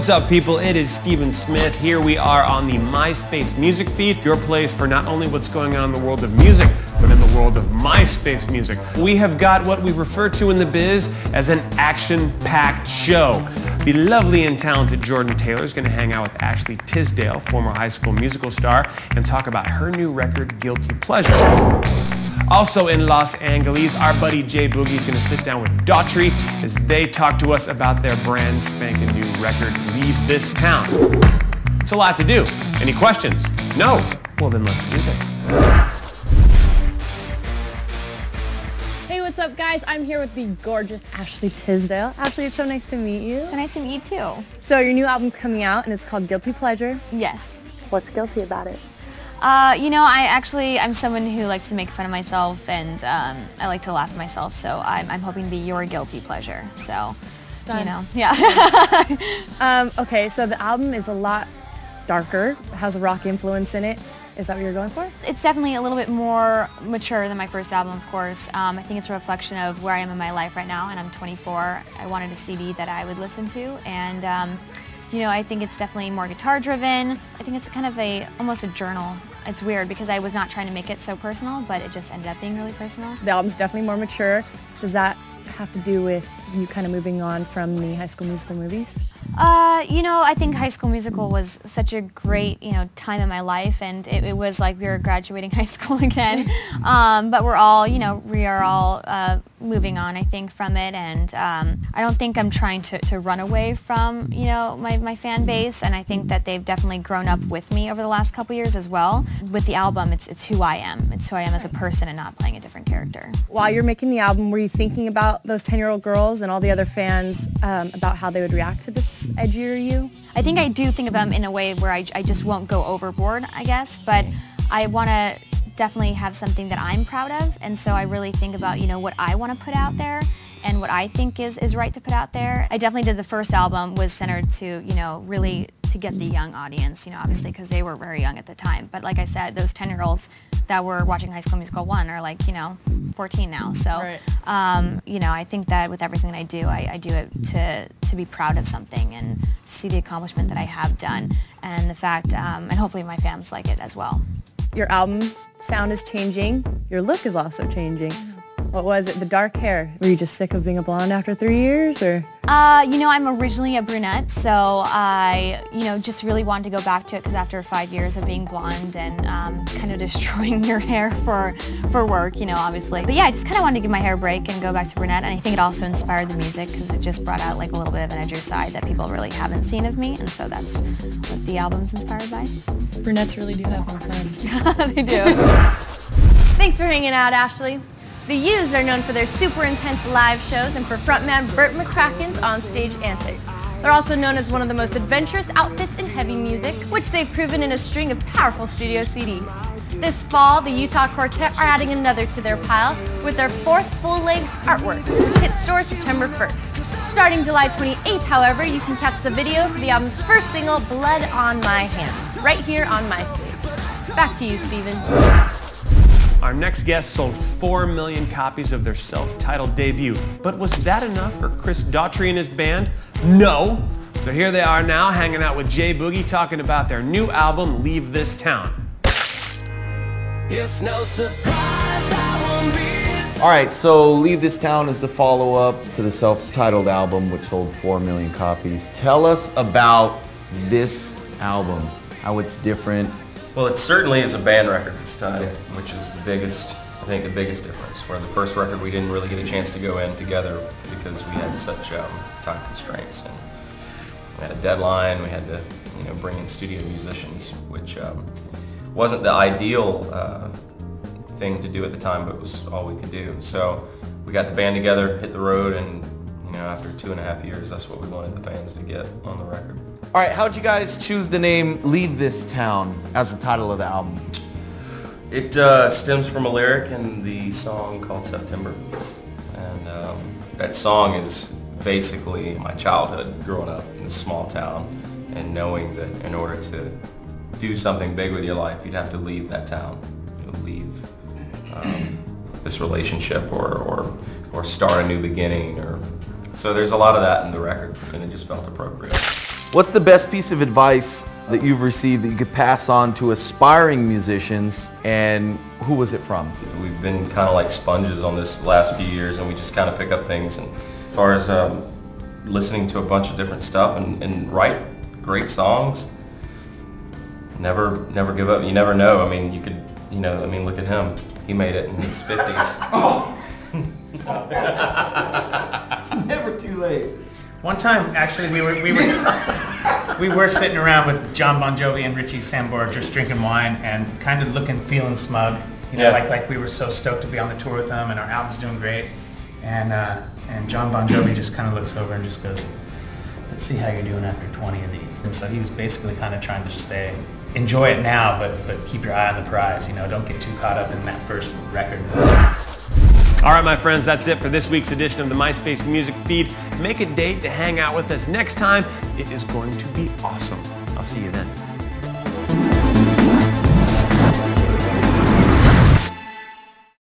What's up, people? It is Steven Smith. Here we are on the MySpace music feed, your place for not only what's going on in the world of music, but in the world of MySpace music. We have got what we refer to in the biz as an action-packed show. The lovely and talented Jordan Taylor is going to hang out with Ashley Tisdale, former High School Musical star, and talk about her new record, Guilty Pleasure. Also in Los Angeles, our buddy Jay Boogie is going to sit down with Daughtry as they talk to us about their brand spanking new record, Leave This Town. It's a lot to do. Any questions? No? Well, then let's do this. Hey, what's up, guys? I'm here with the gorgeous Ashley Tisdale. Ashley, it's so nice to meet you. So nice to meet you too. So your new album's coming out, and it's called Guilty Pleasure. Yes. What's guilty about it? You know, I'm someone who likes to make fun of myself, and I like to laugh at myself, so I'm hoping to be your guilty pleasure, so, Done. you know, yeah. Okay, so the album is a lot darker, has a rock influence in it. Is that what you're going for? It's definitely a little bit more mature than my first album, of course. I think it's a reflection of where I am in my life right now, and I'm 24. I wanted a CD that I would listen to, and you know, I think it's definitely more guitar driven. I think it's kind of almost a journal. It's weird because I was not trying to make it so personal, but it just ended up being really personal. The album's definitely more mature. Does that have to do with you kind of moving on from the High School Musical movies? You know, I think High School Musical was such a great, you know, time in my life, and it was like we were graduating high school again. But we're all, you know, we are all moving on, I think, from it, and I don't think I'm trying to run away from, you know, my fan base, and I think that they've definitely grown up with me over the last couple years as well. With the album, it's who I am. It's who I am as a person and not playing a different character. While you're making the album, were you thinking about those 10-year-old girls and all the other fans about how they would react to this edgier you? I think I do think of them in a way where I just won't go overboard, I guess, but I want to definitely have something that I'm proud of, and so I really think about, you know, what I want to put out there and what I think is right to put out there. I definitely did the first album was centered to, you know, really to get the young audience, you know, obviously because they were very young at the time. But like I said, those 10-year-olds that were watching High School Musical 1 are like, you know, 14 now. So, right. You know, I think that with everything I do it to be proud of something and see the accomplishment that I have done, and the fact, and hopefully my fans like it as well. Your album sound is changing. Your look is also changing. What was it? The dark hair. Were you just sick of being a blonde after 3 years, or? You know, I'm originally a brunette, so I, you know, just really wanted to go back to it because after 5 years of being blonde and kind of destroying your hair for work, you know, obviously. But yeah, I just kind of wanted to give my hair a break and go back to brunette, and I think it also inspired the music because it just brought out like a little bit of an edgier side that people really haven't seen of me, and so that's what the album's inspired by. Brunettes really do have more fun. They do. Thanks for hanging out, Ashley. The U's are known for their super intense live shows and for frontman Burt McCracken's onstage antics. They're also known as one of the most adventurous outfits in heavy music, which they've proven in a string of powerful studio CDs. This fall, the Utah Quartet are adding another to their pile with their 4th full-length artwork, which hits stores September 1st. Starting July 28th, however, you can catch the video for the album's first single, Blood on My Hands, right here on MySpace. Back to you, Steven. Our next guest sold 4 million copies of their self-titled debut. But was that enough for Chris Daughtry and his band? No. So here they are now, hanging out with Jay Boogie, talking about their new album, Leave This Town. It's no surprise I won't be. All right, so Leave This Town is the follow-up to the self-titled album, which sold 4 million copies. Tell us about this album, how it's different. Well, it certainly is a band record this time, which is the biggest, I think the biggest difference. Where the first record we didn't really get a chance to go in together because we had such time constraints, and we had a deadline. We had to, you know, bring in studio musicians, which wasn't the ideal thing to do at the time, but it was all we could do. So we got the band together, hit the road, and you know, after 2.5 years, that's what we wanted the fans to get on the record. All right, how'd you guys choose the name Leave This Town as the title of the album? It stems from a lyric in the song called September. And that song is basically my childhood, growing up in this small town and knowing that in order to do something big with your life, you'd have to leave that town. You'll leave this relationship or start a new beginning. So there's a lot of that in the record, and it just felt appropriate. What's the best piece of advice that you've received that you could pass on to aspiring musicians, and who was it from? We've been kind of like sponges on this last few years, and we just kind of pick up things. And as far as listening to a bunch of different stuff and write great songs, never give up. You never know. I mean, you could, you know, I mean, look at him. He made it in his 50s. Oh. It's never too late. One time, actually, we were sitting around with John Bon Jovi and Richie Sambora just drinking wine and kind of feeling smug. You know, like we were so stoked to be on the tour with them and our album's doing great. And John Bon Jovi just kind of looks over and just goes, "Let's see how you're doing after 20 of these." And so he was basically kind of trying to enjoy it now, but keep your eye on the prize. You know, don't get too caught up in that first record. All right, my friends, that's it for this week's edition of the MySpace Music Feed. Make a date to hang out with us next time. It is going to be awesome. I'll see you then.